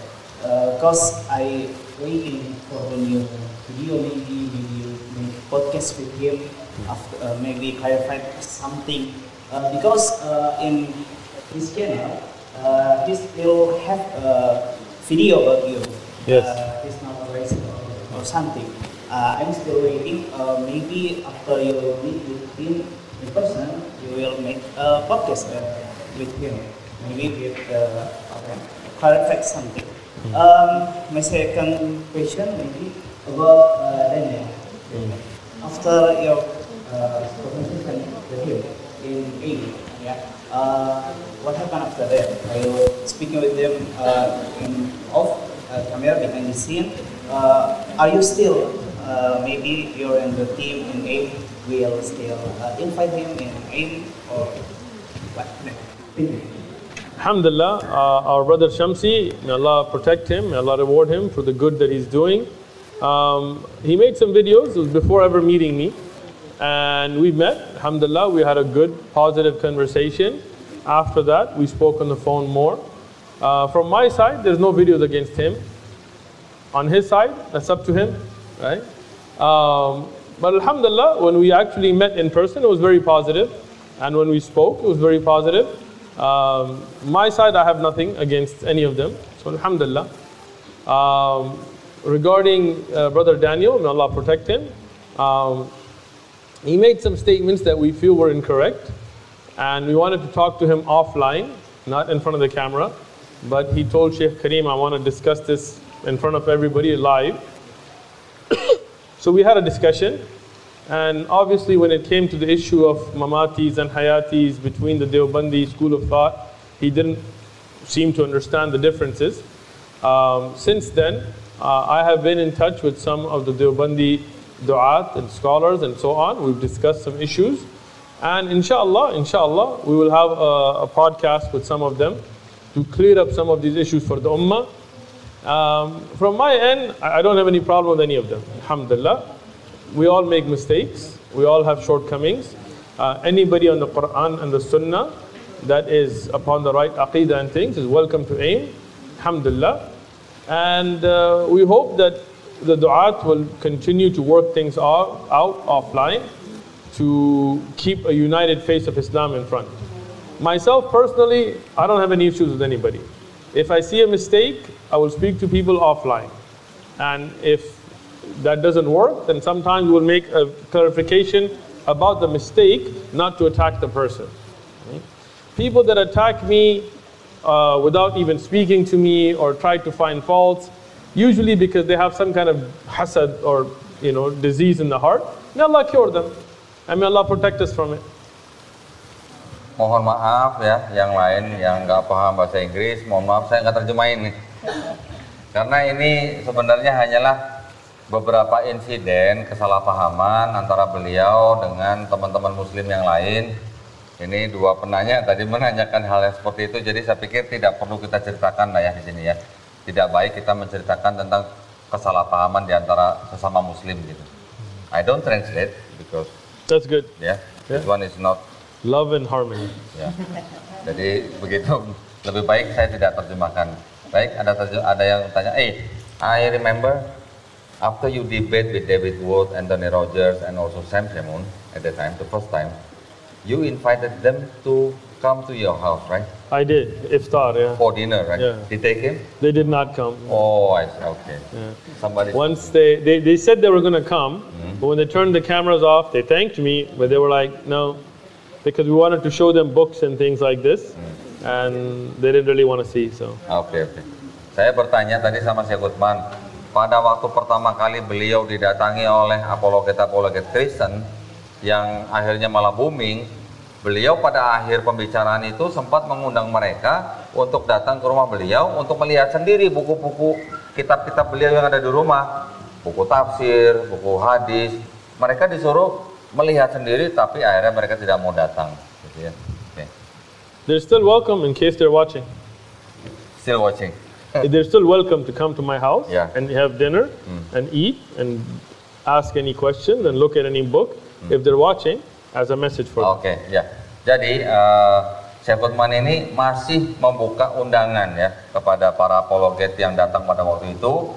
Because I waiting for a new video, maybe you make podcast with him, after, maybe clarify something. Because in his channel, he still have a video about you. Yes. He's not raising or something. I'm still waiting. Maybe after you meet with him in person, you will make a podcast with him. Maybe with clarify something. My second question maybe about Daniel. After your conversation with him in Aid, what happened after that? Are you speaking with them in off camera behind the scene? Are you still maybe you're in the team in Aid will still invite him in Aid or what? Thank you. Alhamdulillah, our brother Shamsi, may Allah protect him, may Allah reward him for the good that he's doing. He made some videos, it was before ever meeting me. And we met, alhamdulillah, we had a good, positive conversation. After that, we spoke on the phone more. From my side, there's no videos against him. On his side, that's up to him, right? But alhamdulillah, when we actually met in person, it was very positive. And when we spoke, it was very positive. My side, I have nothing against any of them. So alhamdulillah. Regarding Brother Daniel, may Allah protect him. He made some statements that we feel were incorrect. And we wanted to talk to him offline, not in front of the camera. But he told Sheikh Kareem, I want to discuss this in front of everybody live. So we had a discussion. And obviously when it came to the issue of Mamatis and Hayatis between the Deobandi school of thought, he didn't seem to understand the differences. Since then, I have been in touch with some of the Deobandi du'at and scholars and so on. We've discussed some issues. And inshallah, we will have a podcast with some of them to clear up some of these issues for the ummah. From my end, I don't have any problem with any of them. Alhamdulillah. We all make mistakes. We all have shortcomings. Anybody on the Quran and the Sunnah that is upon the right aqidah and things is welcome to aim. Alhamdulillah. And we hope that the du'at will continue to work things out offline to keep a united face of Islam in front. Myself personally, I don't have any issues with anybody. If I see a mistake, I will speak to people offline. And if that doesn't work, then sometimes we'll make a clarification about the mistake, not to attack the person. People that attack me without even speaking to me or try to find faults, usually because they have some kind of hasad or disease in the heart, may Allah cure them and may Allah protect us from it. Mohon maaf ya, yang lain yang nggak paham bahasa Inggris, mohon maaf saya nggak terjemahin nih. Karena ini sebenarnya hanyalah beberapa insiden kesalahpahaman antara beliau dengan teman-teman muslim yang lain. Ini dua penanya tadi menanyakan hal yang seperti itu, jadi saya pikir tidak perlu kita ceritakan lah ya di sini ya. Tidak baik kita menceritakan tentang kesalahpahaman di antara sesama muslim gitu. I don't translate because that's good. Yeah, this one is not love and harmony. Ya. Jadi begitu lebih baik saya tidak terjemahkan. Baik, ada yang tanya, I remember after you debate with David Wood, Anthony Rogers, and also Sam Shamoun at the time, the first time, you invited them to come to your house, right? I did, iftar, yeah. For dinner, right? Yeah. Did they come? They did not come. Oh, I see, okay. Yeah. Somebody. Once they said they were going to come, but when they turned the cameras off, they thanked me, but they were like, no, because we wanted to show them books and things like this, and they didn't really want to see, so. Okay. Saya bertanya tadi sama Syekh Uthman, pada waktu pertama kali beliau didatangi oleh apologet Kristen yang akhirnya malah booming, beliau pada akhir pembicaraan itu sempat mengundang mereka untuk datang ke rumah beliau untuk melihat sendiri buku-buku kitab-kitab beliau yang ada di rumah, buku tafsir, buku hadis. Mereka disuruh melihat sendiri, tapi akhirnya mereka tidak mau datang. Gitu ya. Okay. They're still welcome in case they're watching. Still watching. They're still welcome to come to my house and have dinner and eat and ask any question and look at any book if they're watching as a message for them. Oke, ya. Jadi Syekh Uthman ini masih membuka undangan ya kepada para apologet yang datang pada waktu itu,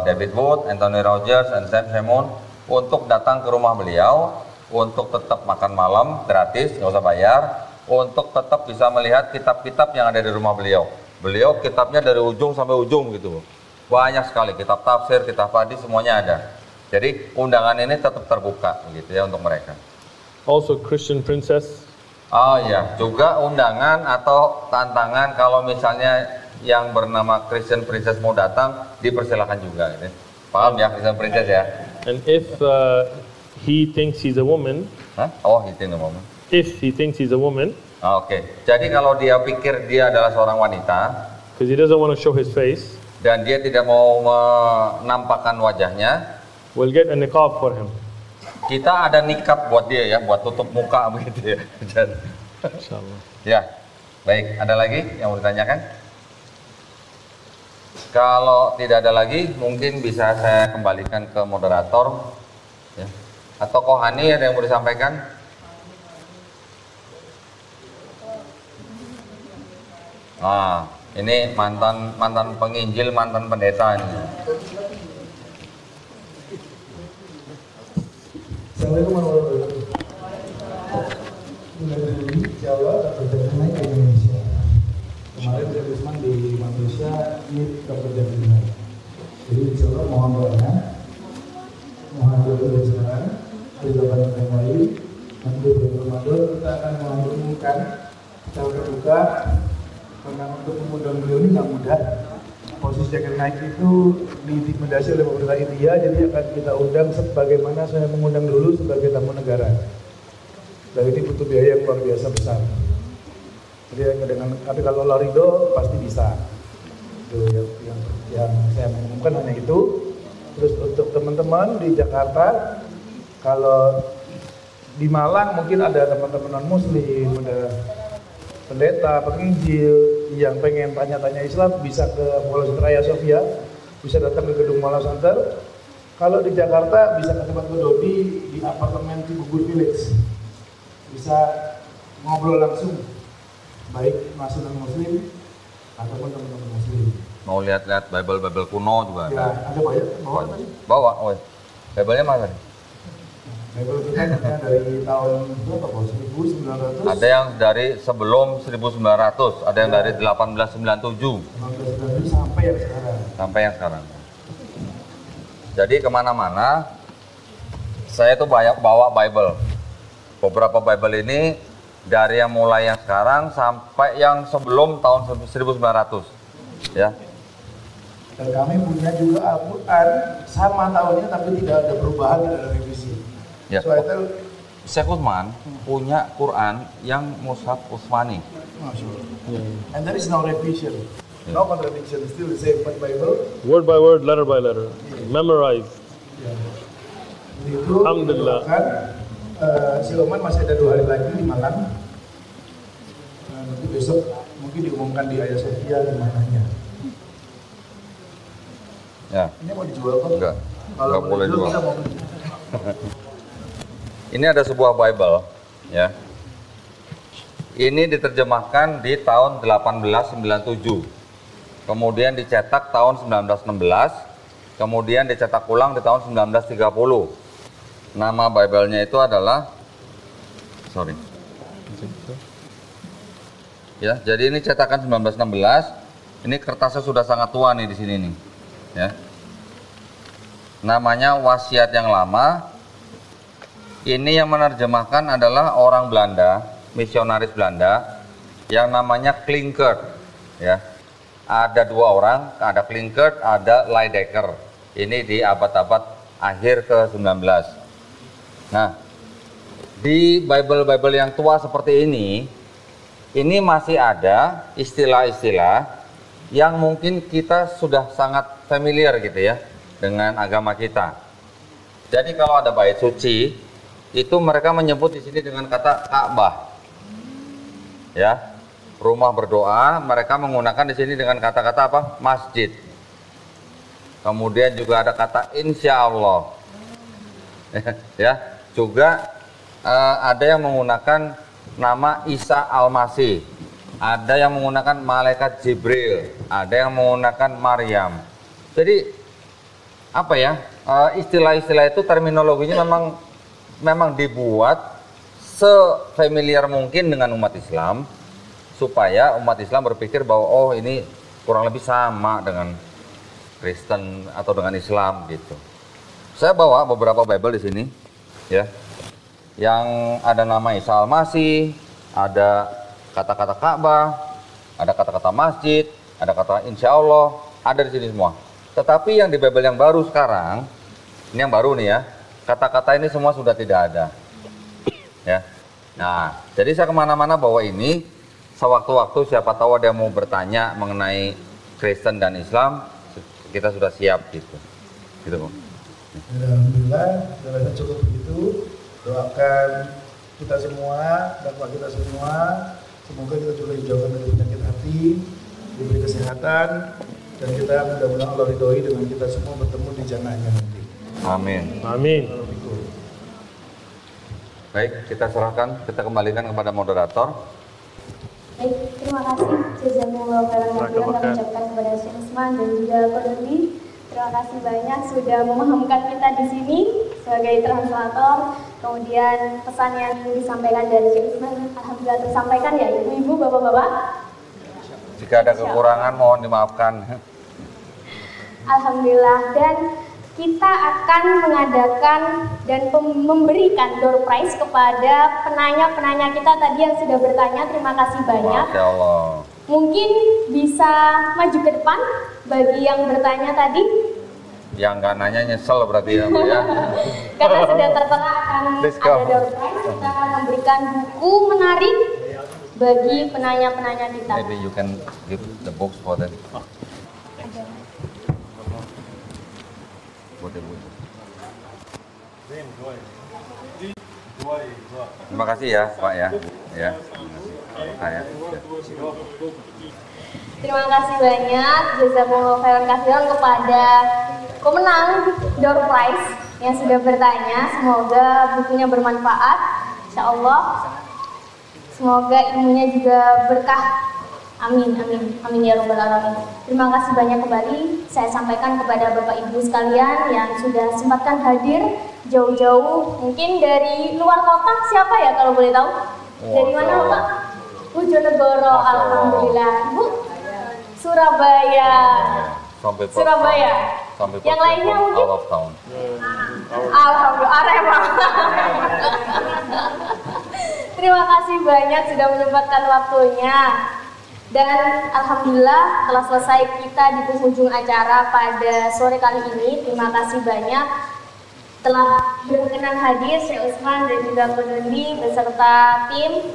David Wood, Anthony Rogers, and Sam Shamoun, untuk datang ke rumah beliau untuk tetap makan malam gratis, nggak usah bayar, untuk tetap bisa melihat kitab-kitab yang ada di rumah beliau. Beliau kitabnya dari ujung sampai ujung gitu. Banyak sekali kitab tafsir, kitab hadis, semuanya ada. Jadi undangan ini tetap terbuka gitu ya untuk mereka. Also Christian Princess. Oh iya, juga undangan atau tantangan kalau misalnya yang bernama Christian Princess mau datang, dipersilakan juga gitu. Paham ya Christian Princess ya? And if he thinks he's a woman. Huh? Oh, he thinks a woman. If he thinks he's a woman. Oke. Jadi kalau dia pikir dia adalah seorang wanita, because he doesn't want to show his face, dan dia tidak mau menampakkan wajahnya, we'll get a niqab for him. Kita ada nikab buat dia ya, buat tutup muka begitu ya. Insyaallah. Ya. Baik, ada lagi yang mau ditanyakan? Kalau tidak ada lagi, mungkin bisa saya kembalikan ke moderator ya. Atau Kohani ada yang mau disampaikan? Nah, ini mantan penginjil, mantan pendeta ini. Assalamualaikum warahmatullahi wabarakatuh. Bulan Juli, insya Allah Dr. Jamil naik ke Indonesia. Kemarin saya Usman di Malaysia, ini Dr. Jamil naik. Jadi insya Allah mohon doanya, mohon doa dari sekarang, dari beberapa yang lain. Nanti di bulan Ramadan kita akan mengumumkan secara terbuka, karena untuk mengundang beliau ini nggak mudah. Posisi yang naik itu diintimidasi oleh pemerintah India, jadi akan kita undang sebagaimana saya mengundang dulu sebagai tamu negara. Dan ini butuh biaya yang luar biasa besar. Jadi tapi kalau Allah ridho pasti bisa. Itu yang saya mengumumkan hanya itu. Terus untuk teman-teman di Jakarta, kalau di Malang mungkin ada teman-teman non Muslim, ada pendeta, penginjil yang pengen tanya-tanya Islam, bisa ke Mall Raya Sofia, bisa datang ke gedung Mall Center. Kalau di Jakarta bisa ke tempat Dodi di apartemen Cibubur Village, bisa ngobrol langsung, baik masih non Muslim ataupun teman-teman Muslim. Mau lihat-lihat Bible kuno juga ya, ada banyak. Bawa, Bible-nya mana nih? Bible kita dari tahun berapa, 1900. Ada yang dari sebelum 1900, ada yang dari 1897. 1897 sampai yang sekarang. Sampai yang sekarang. Jadi kemana-mana, saya tuh banyak bawa Bible. Beberapa Bible ini dari yang mulai yang sekarang sampai yang sebelum tahun 1900, ya. Dan kami punya juga Al-Quran sama tahunnya, tapi tidak ada perubahan, tidak ada revisi. Ya. So itu Syekh Utsman punya Quran yang Mushaf Utsmani. And there is no revision, no contradiction, still the same Bible. Word by word, letter by letter, memorize. Itu Alhamdulillah. Si Oman masih ada 2 hari lagi di Malang. Nanti besok mungkin diumumkan di Hagia Sophia di mananya. Ya. Ini mau dijual kok? Enggak. Kalau Enggak boleh jual. Kita mau Ini ada sebuah Bible, ya. Ini diterjemahkan di tahun 1897. Kemudian dicetak tahun 1916. Kemudian dicetak ulang di tahun 1930. Nama Bible-nya itu adalah Ya, jadi ini cetakan 1916. Ini kertasnya sudah sangat tua nih di sini nih, ya. Namanya Wasiat yang Lama. Ini yang menerjemahkan adalah orang Belanda, misionaris Belanda, yang namanya Klinkert, ya. Ada 2 orang, ada Klinkert, ada Lydekker. Ini di abad-abad akhir ke-19. Nah, di Bible yang tua seperti ini masih ada istilah-istilah yang mungkin kita sudah sangat familiar gitu ya dengan agama kita. Jadi kalau ada bait suci, itu mereka menyebut di sini dengan kata Ka'bah, ya, rumah berdoa. Mereka menggunakan di sini dengan kata-kata apa? Masjid. Kemudian juga ada kata Insya Allah, ya. Juga ada yang menggunakan nama Isa Al-Masih, ada yang menggunakan malaikat Jibril, ada yang menggunakan Maryam. Jadi apa ya? Istilah-istilah itu terminologinya memang dibuat sefamiliar mungkin dengan umat Islam, supaya umat Islam berpikir bahwa oh ini kurang lebih sama dengan Kristen atau dengan Islam gitu. Saya bawa beberapa Bible di sini, ya, yang ada nama Isa Al-Masih, ada kata-kata Ka'bah, ada kata-kata masjid, ada kata Insya Allah, ada di sini semua. Tetapi yang di Bible yang baru sekarang, ini yang baru nih ya, kata-kata ini semua sudah tidak ada, ya. Nah, jadi saya kemana-mana bawa ini, sewaktu-waktu siapa tahu ada yang mau bertanya mengenai Kristen dan Islam, kita sudah siap gitu, gitu Bang. Alhamdulillah, saya rasa cukup begitu. Doakan kita semua, dakwah kita semua, semoga kita juga dijauhkan dari penyakit hati, diberi kesehatan, dan kita mudah-mudahan Allah ridhoi dengan kita semua bertemu di jannahnya nanti. Amin. Amin. Baik, kita serahkan, kita kembalikan kepada moderator. Baik, terima kasih Jazakumullah khairan katsiran kami ucapkan kepada Syekh Utsman dan juga Pak Dodi. Terima kasih banyak sudah memahamkan kita di sini. sebagai translator. Kemudian pesan yang disampaikan dari Syekh Usman alhamdulillah tersampaikan ya ibu-ibu, bapak-bapak. Jika ada kekurangan mohon dimaafkan. Alhamdulillah, dan kita akan mengadakan dan memberikan door prize kepada penanya-penanya kita tadi yang sudah bertanya. Terima kasih banyak. Masya Allah. Mungkin bisa maju ke depan bagi yang bertanya tadi. Yang nggak nanya nyesel berarti ya, Bu ya. Karena sudah tertera akan ada door prize, kita akan memberikan buku menarik bagi penanya-penanya kita. Maybe you can give the box for them. Terima kasih ya Pak ya. Ya. Terima kasih banyak jazakumullah khairan katsiran kepada pemenang door prize yang sudah bertanya. Semoga bukunya bermanfaat, insyaallah. Semoga ilmunya juga berkah. Amin, amin, amin ya rabbal alamin. Terima kasih banyak kembali saya sampaikan kepada Bapak Ibu sekalian yang sudah sempatkan hadir jauh-jauh, mungkin dari luar kota. Siapa ya kalau boleh tahu? Dari mana Pak? Bojonegoro, alhamdulillah. Bu, Surabaya. Sampai Surabaya. Sampai yang lainnya mungkin? Out of town. Alhamdulillah, Arema. Terima kasih banyak sudah menyempatkan waktunya. Dan alhamdulillah telah selesai kita di penghujung acara pada sore kali ini. Terima kasih banyak telah berkenan hadir Syekh Usman dan juga Ko Dondi beserta tim.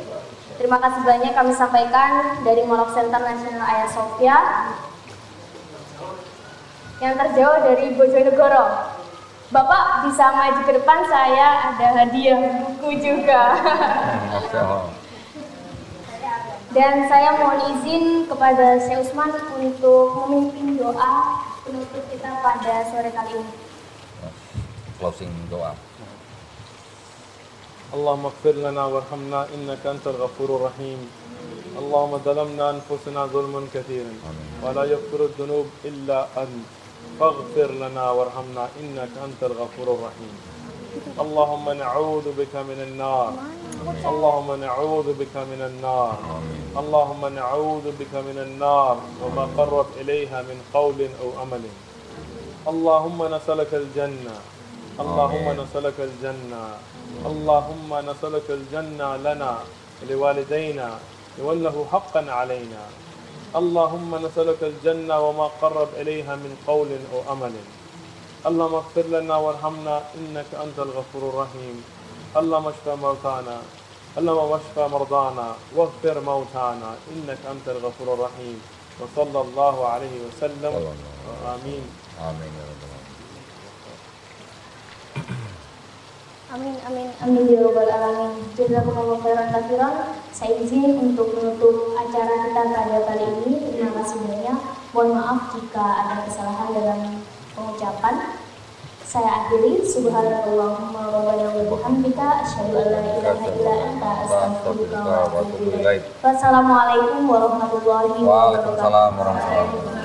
Terima kasih banyak kami sampaikan dari Mall Center Nasional Hagia Sophia yang terjauh dari Bojonegoro. Bapak bisa maju ke depan, saya ada hadiah buku juga. Dan saya mohon izin kepada Syekh Usman untuk memimpin doa penutup kita pada sore kali ini. Closing doa. Allahumma ighfir lana warhamna innaka antal ghafurur rahim. Allahumma zalamna anfusana zulman katsiran wa la yaghfiru dhunub illa ant. Faghfir lana warhamna innaka antal ghafurur rahim. Allahumma na'udzu bika minan nar. Allahumma na'udzu bika minan nar. اللهم نعوذ بك من النار وما قرب إليها من قول أو عمل. اللهم نسألك الجنة. اللهم نسألك الجنة. اللهم نسألك الجنة لنا ولوالدينا وله حقا علينا. اللهم نسألك الجنة وما قرب إليها من قول أو عمل. اللهم اغفر لنا وارحمنا إنك أنت الغفور الرحيم. اللهم اشف موتانا. اللهم اشف مرضانا واغفر موتانا انك انت الغفور الرحيم وصلى الله عليه وسلم. Amin. Amin ya rabbal alamin. Amin, amin, amin ya rabbal alamin. Jazakumullah khairan katsiran. Saya izin untuk menutup acara kita pada kali ini. Terima kasih banyak. Mohon maaf jika ada kesalahan dalam pengucapan. Saya akhiri, subhanallahumma rabbana wa bihamdika asyhadu an la ilaha illa anta astaghfiruka wa atubu ilaik. Wassalamualaikum warahmatullahi wabarakatuh. Waalaikumsalam warahmatullahi wabarakatuh.